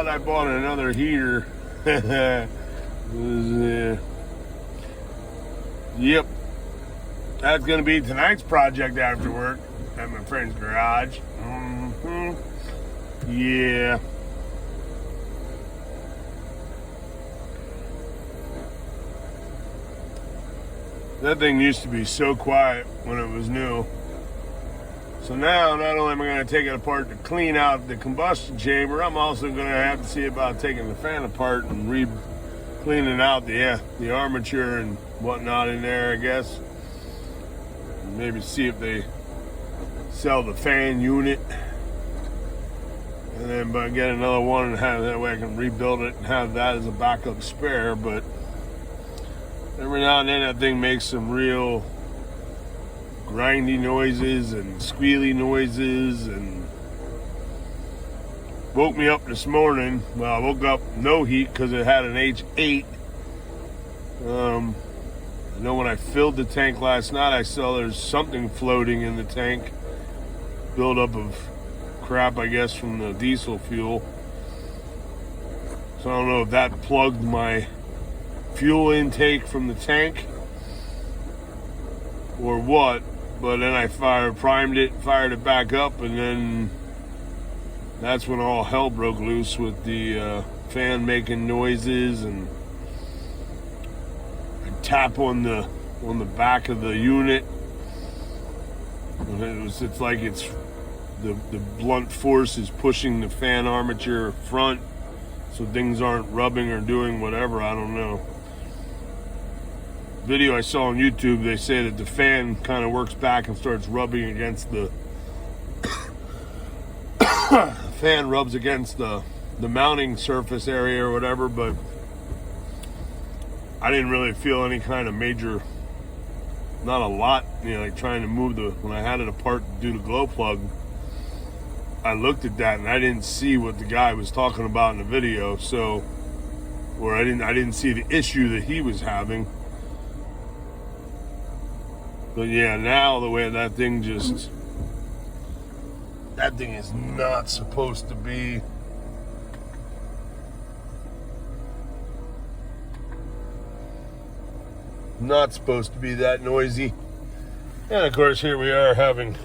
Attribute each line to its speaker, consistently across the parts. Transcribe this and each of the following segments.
Speaker 1: glad I bought another heater. Yep. That's going to be tonight's project after work at my friend's garage. Yeah. That thing used to be so quiet when it was new. So now, not only am I going to take it apart to clean out the combustion chamber, I'm also going to have to see about taking the fan apart and cleaning out the armature and whatnot in there, I guess. Maybe see if they sell the fan unit. And then get another one and have that way I can rebuild it and have that as a backup spare. But every now and then that thing makes some real grindy noises and squealy noises, and woke me up this morning. Well, I woke up no heat because it had an H8. I know when I filled the tank last night, I saw there's something floating in the tank. Buildup of crap, I guess, from the diesel fuel. So I don't know if that plugged my fuel intake from the tank or what, but then I primed it, fired it back up, and then that's when all hell broke loose with the fan making noises, and I tap on the back of the unit, and it's like the blunt force is pushing the fan armature front, so things aren't rubbing or doing whatever. I don't know. Video I saw on YouTube, they say that the fan kind of works back and starts rubbing against the fan rubs against the mounting surface area or whatever, but I didn't really feel any kind of major, not a lot, like trying to move when I had it apart to do the glow plug. I looked at that and I didn't see what the guy was talking about in the video, or I didn't see the issue that he was having. But yeah, now the way that thing is not supposed to be. Not supposed to be that noisy. And of course, here we are having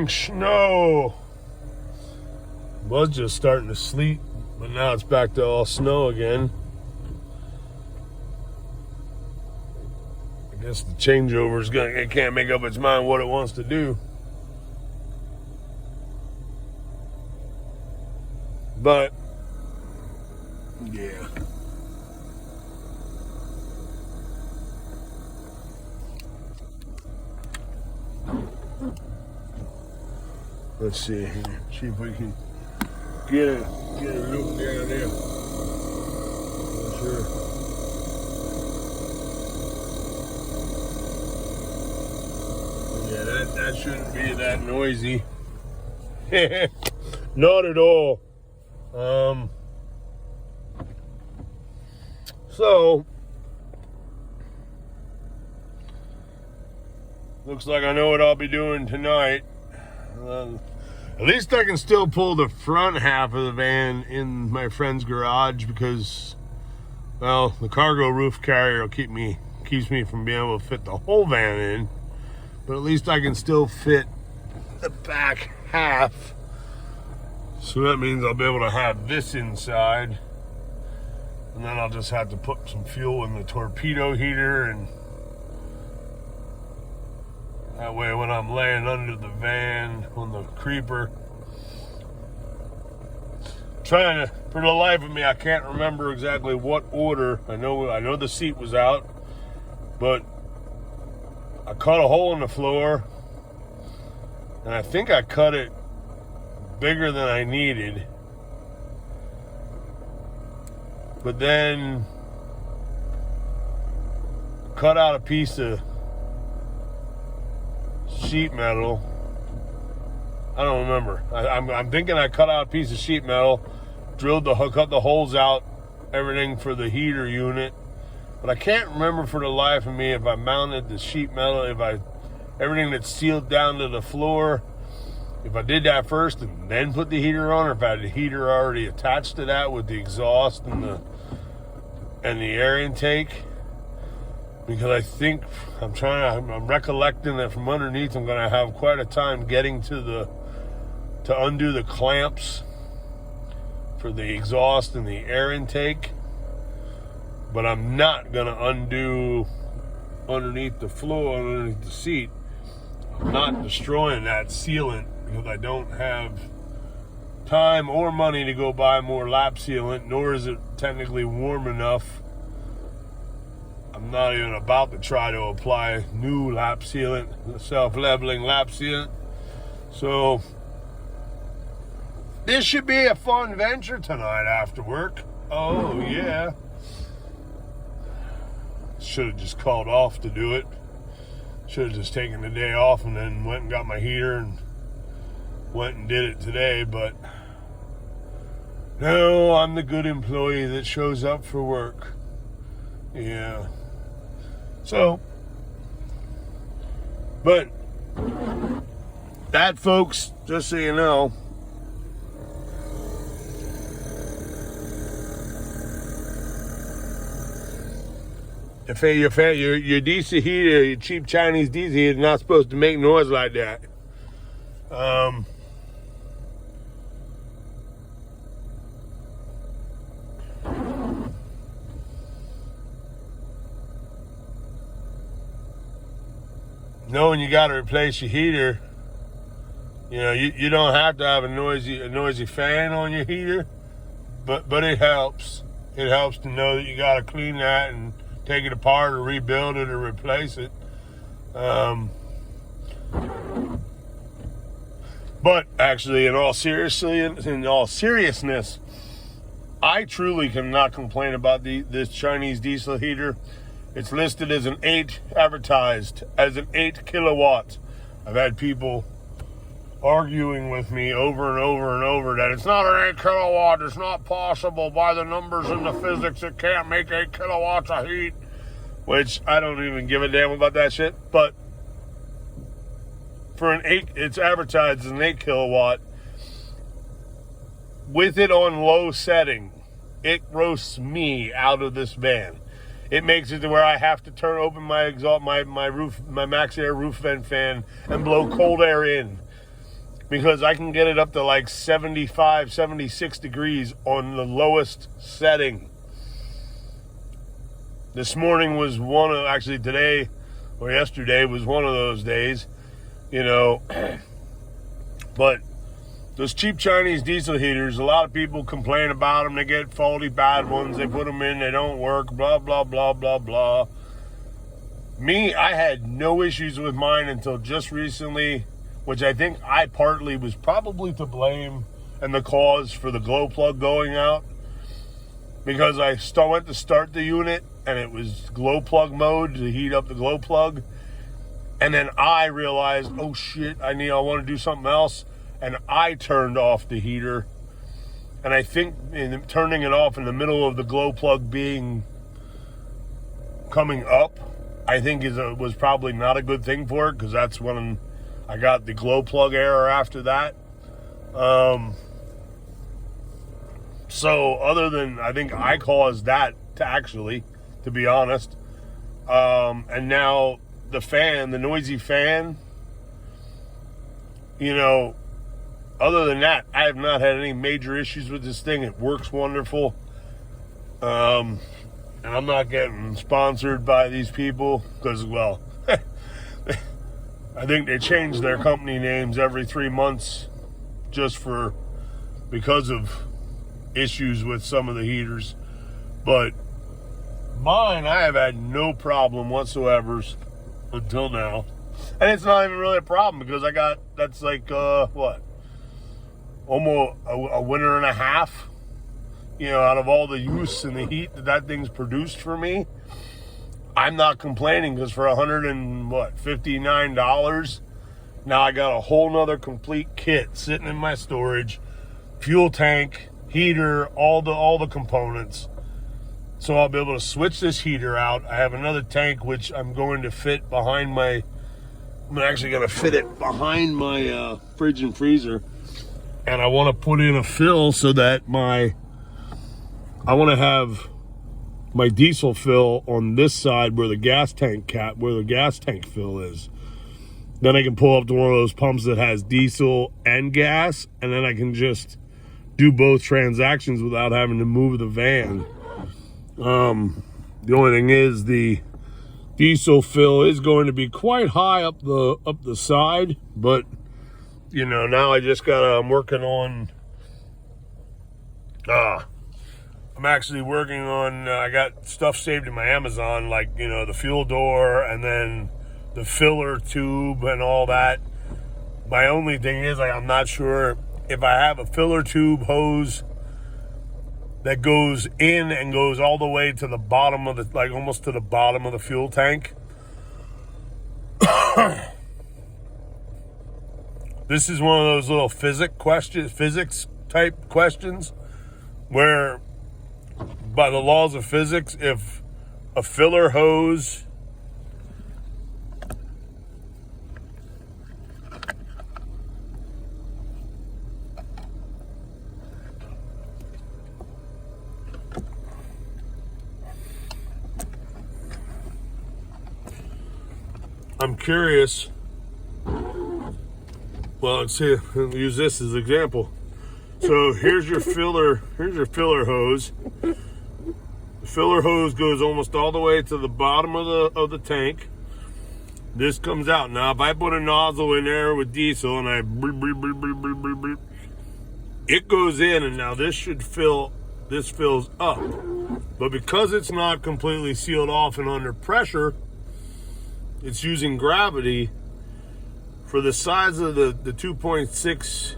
Speaker 1: snow. It was just starting to sleet, but now it's back to all snow again. I guess the changeover it can't make up its mind what it wants to do. But yeah. Let's see here. See if we can get a loop down there. Not sure. Yeah, that shouldn't be that noisy. Not at all. So looks like I know what I'll be doing tonight. At least I can still pull the front half of the van in my friend's garage because, well, the cargo roof carrier keeps me from being able to fit the whole van in. But at least I can still fit the back half. So that means I'll be able to have this inside. And then I'll just have to put some fuel in the torpedo heater, and that way when I'm laying under the van on the creeper, for the life of me, I can't remember exactly what order. I know the seat was out, but I cut a hole in the floor, and I think I cut it bigger than I needed. But then cut out a piece of sheet metal. I don't remember. I'm thinking I cut out a piece of sheet metal, cut the holes out, everything for the heater unit. But I can't remember for the life of me if I mounted the sheet metal, everything that's sealed down to the floor, if I did that first and then put the heater on, or if I had the heater already attached to that with the exhaust and the air intake. Because I think I'm recollecting that from underneath I'm gonna have quite a time getting to undo the clamps for the exhaust and the air intake. But I'm not gonna undo underneath the floor, underneath the seat. I'm not destroying that sealant because I don't have time or money to go buy more lap sealant, nor is it technically warm enough. I'm not even about to try to apply new lap sealant, self-leveling lap sealant. So this should be a fun venture tonight after work. Oh yeah. Should have just called off to do it. Should have just taken the day off and then went and got my heater and went and did it today. But no, I'm the good employee that shows up for work. Yeah. So, but that, folks, just so you know, your diesel heater, your cheap Chinese diesel heater, is not supposed to make noise like that. Knowing you got to replace your heater, you don't have to have a noisy fan on your heater, but it helps. It helps to know that you got to clean that and take it apart or rebuild it or replace it. But actually, in all seriousness, I truly cannot complain about this Chinese diesel heater. It's listed as advertised as an 8 kilowatt. I've had people arguing with me over and over and over that it's not an 8 kilowatt, it's not possible by the numbers and the physics, it can't make 8 kilowatts of heat, which I don't even give a damn about that shit. But for it's advertised as an 8 kilowatt. With it on low setting, it roasts me out of this van. It makes it to where I have to open my exhaust, my max air roof vent fan and blow cold air in, because I can get it up to like 75, 76 degrees on the lowest setting. This morning was today or yesterday was one of those days, but those cheap Chinese diesel heaters, a lot of people complain about them. They get faulty bad ones. They put them in, they don't work, blah, blah, blah, blah, blah. Me, I had no issues with mine until just recently, which I think I partly was probably to blame and the cause for the glow plug going out, because I went to start the unit and it was glow plug mode to heat up the glow plug. And then I realized, oh shit, I want to do something else. And I turned off the heater, and I think turning it off in the middle of the glow plug coming up, I think was probably not a good thing for it, because that's when I got the glow plug error after that. So other than, I think I caused that to be honest. And now the noisy fan, other than that, I have not had any major issues with this thing. It works wonderful. And I'm not getting sponsored by these people because, well, I think they change their company names every 3 months because of issues with some of the heaters. But mine, I have had no problem whatsoever until now. And it's not even really a problem, because that's like, almost a winter and a half, out of all the use and the heat that thing's produced for me. I'm not complaining, because for $159, now I got a whole nother complete kit sitting in my storage, fuel tank, heater, all the components. So I'll be able to switch this heater out. I have another tank which I'm going to fit behind my I'm actually gonna fit it behind my fridge and freezer, and I want to put in a fill so that I want to have my diesel fill on this side where the gas tank fill is. Then I can pull up to one of those pumps that has diesel and gas, and then I can just do both transactions without having to move the van. The only thing is the diesel fill is going to be quite high up the side, but you know, now I'm working on I'm actually working on I got stuff saved in my Amazon, like, you know, the fuel door and then the filler tube and all that. My only thing is, like, I'm not sure if I have a filler tube hose that goes in and goes all the way to the bottom of the, like, almost to the bottom of the fuel tank. This is one of those little physics type questions where, by the laws of physics, if a filler hose I'm curious. Well, let's see. I'll use this as an example. So here's your filler hose. The filler hose goes almost all the way to the bottom of the tank. This comes out. Now, if I put a nozzle in there with diesel and I it goes in, and now this should fill. This fills up, but because it's not completely sealed off and under pressure, it's using gravity. For the size of the 2.6,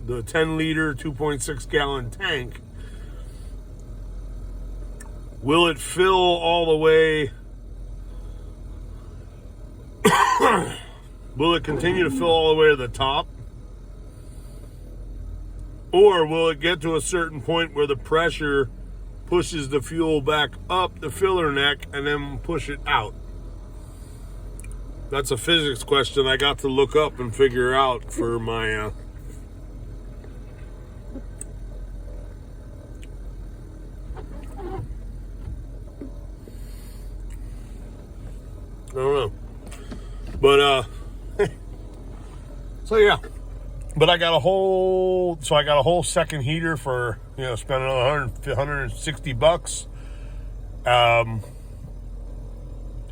Speaker 1: the 10 liter, 2.6 gallon tank, will it fill all the way? Will it continue to fill all the way to the top? Or will it get to a certain point where the pressure pushes the fuel back up the filler neck and then push it out? That's a physics question I got to look up and figure out for my I don't know. But so yeah. But I got a whole second heater for, you know, spending another $160.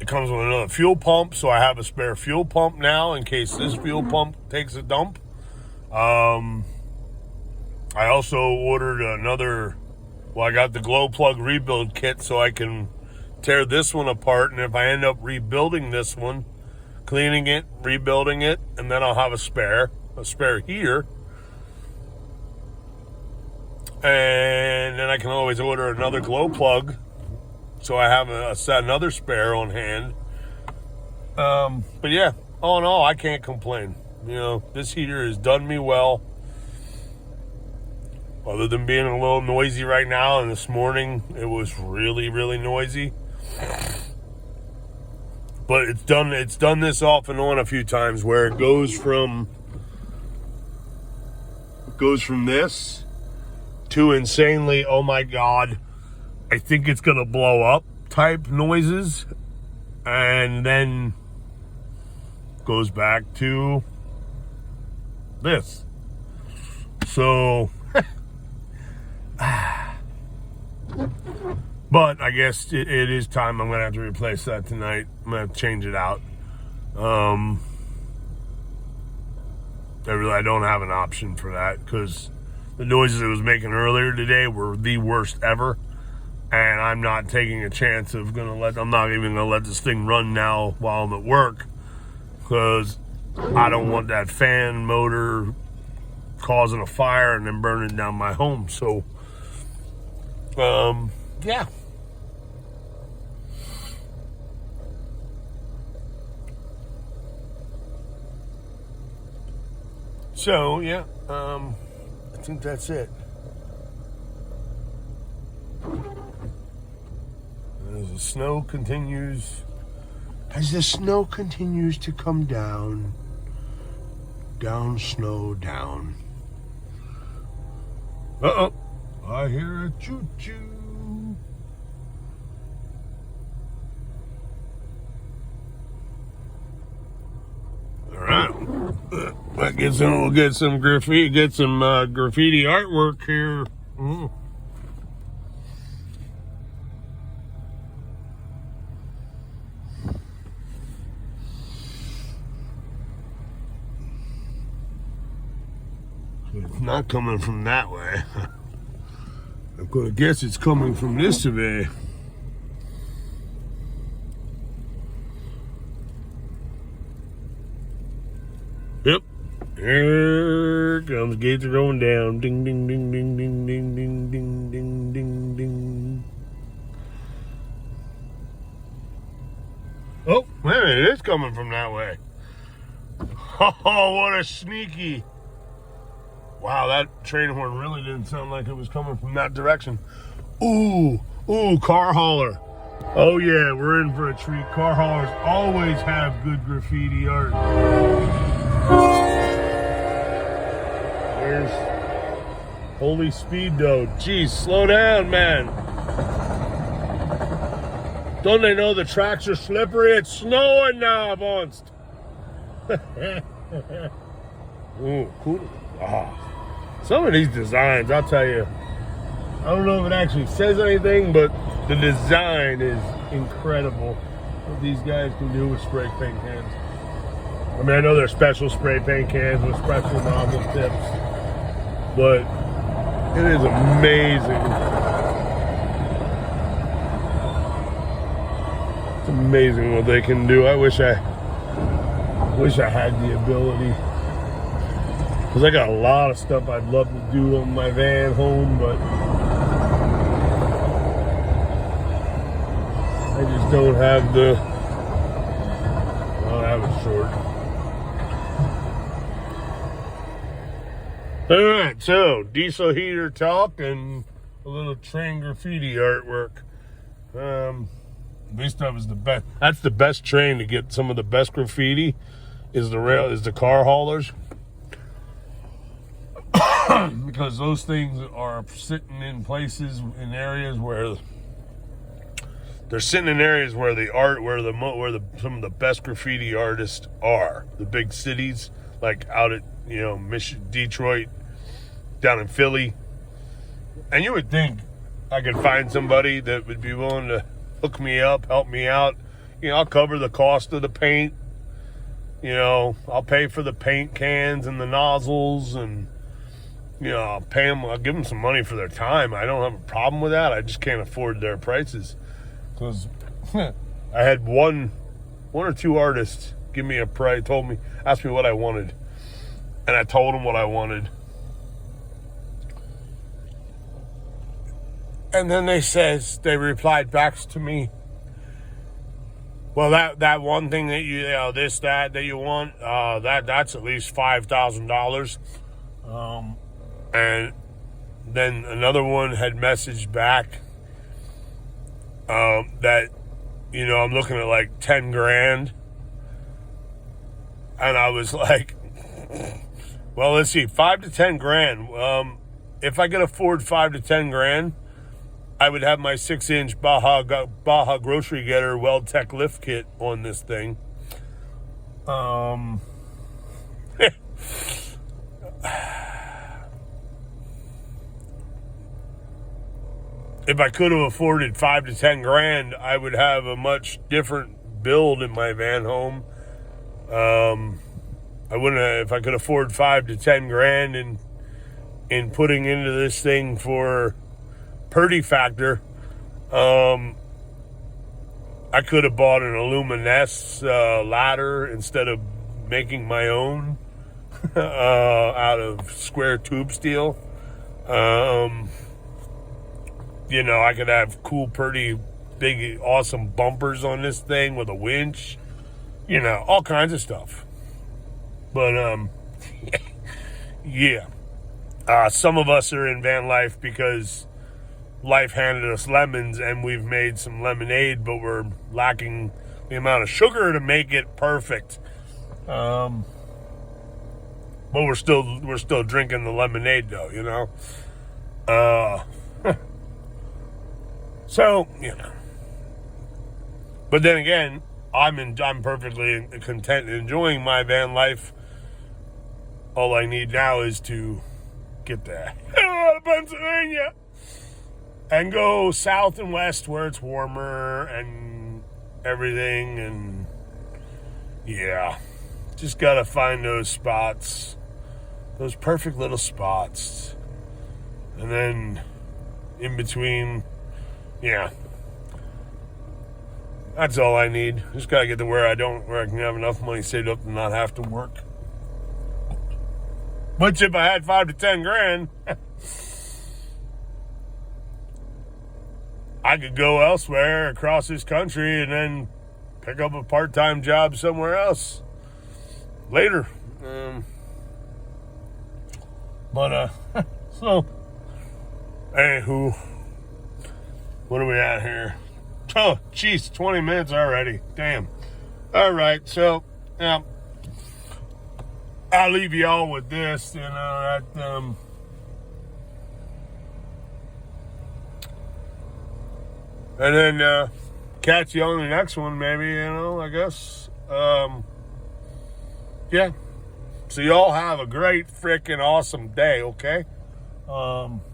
Speaker 1: It comes with another fuel pump, so I have a spare fuel pump now in case this fuel pump takes a dump. I also ordered another, I got the glow plug rebuild kit so I can tear this one apart, and if I end up rebuilding this one, cleaning it, rebuilding it, and then I'll have a spare heater. And then I can always order another glow plug, so I have another spare on hand. But yeah, all in all, I can't complain. You know, this heater has done me well. Other than being a little noisy right now, and this morning it was really, really noisy. But it's done this off and on a few times where it goes from this to insanely, oh my God, I think it's gonna blow up type noises, and then goes back to this. So but I guess it is time. I'm gonna have to replace that tonight. I'm gonna have to change it out. I don't have an option for that, because the noises it was making earlier today were the worst ever, and I'm not taking a chance of I'm not even gonna let this thing run now while I'm at work, because I don't want that fan motor causing a fire and then burning down my home. So yeah. So yeah, I think that's it. As the snow continues as the snow continues to come down. Down, snow, down. Uh-oh. I hear a choo-choo. All right. We'll get some graffiti artwork here. Mm. It's not coming from that way. I'm gonna guess it's coming from this way. Yep. Here comes, gates are going down. Ding, ding, ding, ding, ding, ding, ding, ding, ding, ding, ding. Oh, wait a minute, it is coming from that way. Oh, what a sneaky. Wow, that train horn really didn't sound like it was coming from that direction. Ooh, car hauler. Oh yeah, we're in for a treat. Car haulers always have good graffiti art. There's Holy Speedo. Geez, slow down, man. Don't they know the tracks are slippery? It's snowing now, Bonst. Ooh, cool. Ah. Some of these designs, I'll tell you, I don't know if it actually says anything, but the design is incredible. What these guys can do with spray paint cans. I mean, I know they're special spray paint cans with special nozzle tips, but it is amazing. It's amazing what they can do. I wish I had the ability. Because I got a lot of stuff I'd love to do on my van home, but I just don't have the, well, that was short. Alright, so diesel heater talk and a little train graffiti artwork. This stuff is the best. That's the best train to get some of the best graffiti is the car haulers. Because those things are sitting in places, in areas where they're sitting in areas where the art, some of the best graffiti artists are. The big cities, like out at Michigan, Detroit, down in Philly, and you would think I could find somebody that would be willing to hook me up, help me out. I'll cover the cost of the paint. I'll pay for the paint cans and the nozzles and. I'll pay them. I'll give them some money for their time. I don't have a problem with that. I just can't afford their prices. Because I had one or two artists give me a price, asked me what I wanted, and I told them what I wanted, and then they replied back to me, well, that one thing that that you want, that's at least $5,000. And then another one had messaged back that, I'm looking at like 10 grand. And I was like, well, let's see, 5 to 10 grand. If I could afford 5 to 10 grand, I would have my 6-inch Baja Grocery Getter Weld Tech lift kit on this thing. If I could have afforded 5 to 10 grand, I would have a much different build in my van home. I wouldn't have, if I could afford 5 to 10 grand in putting into this thing for Purdy factor, I could have bought an Aluminess ladder instead of making my own out of square tube steel. I could have cool, pretty, big, awesome bumpers on this thing with a winch. All kinds of stuff. But, yeah. Some of us are in van life because life handed us lemons and we've made some lemonade, but we're lacking the amount of sugar to make it perfect. But we're still drinking the lemonade though, you know. So, you know. But then again, I'm perfectly content enjoying my van life. All I need now is to get the hell out of Pennsylvania and go south and west where it's warmer and everything. And yeah, just gotta find those spots, those perfect little spots. And then in between, yeah, that's all I need. Just gotta get to where I can have enough money saved up to not have to work. Which if I had 5 to 10 grand, I could go elsewhere across this country and then pick up a part-time job somewhere else later. So, anywho, what are we at here? Oh, jeez, 20 minutes already. Damn. All right, so, yeah. I'll leave y'all with this, you know, that, and then, catch you on the next one, maybe, you know, I guess. Yeah. So y'all have a great freaking awesome day, okay?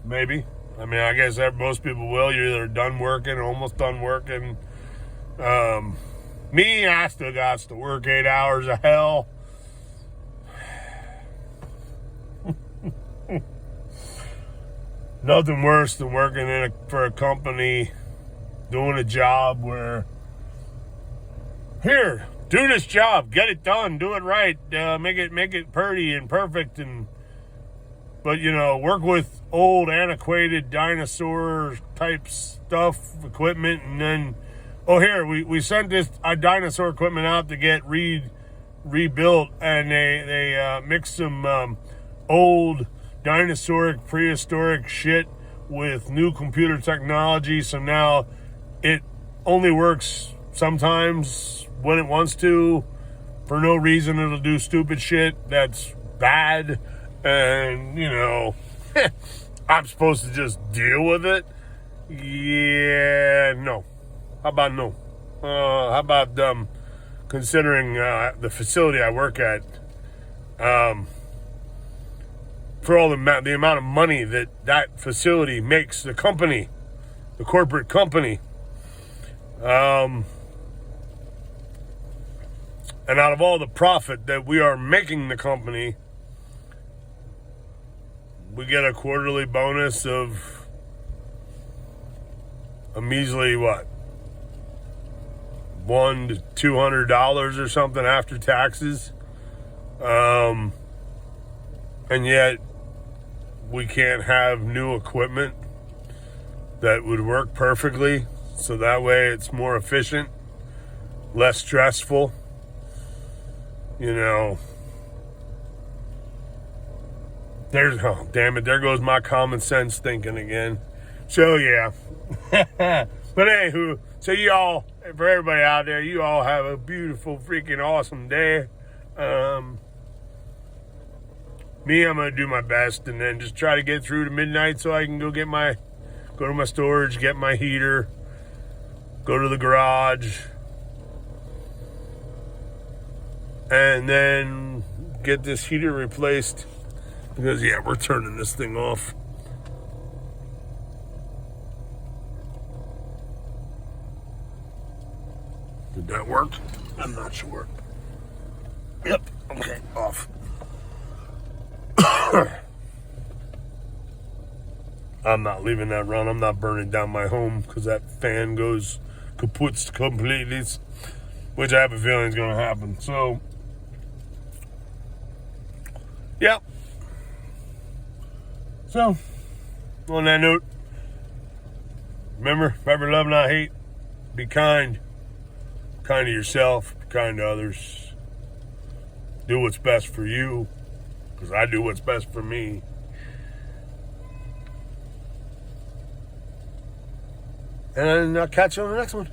Speaker 1: Maybe. I mean, I guess most people will. You're either done working or almost done working. Me, I still got to work 8 hours of hell. Nothing worse than working for a company, doing a job where, here, do this job, get it done, do it right, make it pretty and perfect, but you know, work with old, antiquated dinosaur type stuff, equipment, and then, oh here, we sent this dinosaur equipment out to get rebuilt, and they mixed some old dinosauric, prehistoric shit with new computer technology, so now it only works sometimes when it wants to. For no reason, it'll do stupid shit that's bad, and you know, I'm supposed to just deal with it. Yeah, no. How about no? How about considering the facility I work at, for all the amount of money that facility makes, the company, the corporate company, and out of all the profit that we are making the company, we get a quarterly bonus of a measly, what, $100 to $200 or something after taxes. And yet we can't have new equipment that would work perfectly, so that way it's more efficient, less stressful, you know. Oh damn it, there goes my common sense thinking again. So yeah. But anywho, so y'all, for everybody out there, you all have a beautiful freaking awesome day. Me, I'm gonna do my best and then just try to get through to midnight so I can go to my storage, get my heater, go to the garage, and then get this heater replaced, because yeah, we're turning this thing off. Did that work? I'm not sure. Yep, okay, off. I'm not leaving that run. I'm not burning down my home because that fan goes kaput completely, which I have a feeling is going to happen. So, yeah. So, on that note, remember, forever love, not hate. Be kind. Kind to yourself. Be kind to others. Do what's best for you, because I do what's best for me. And I'll catch you on the next one.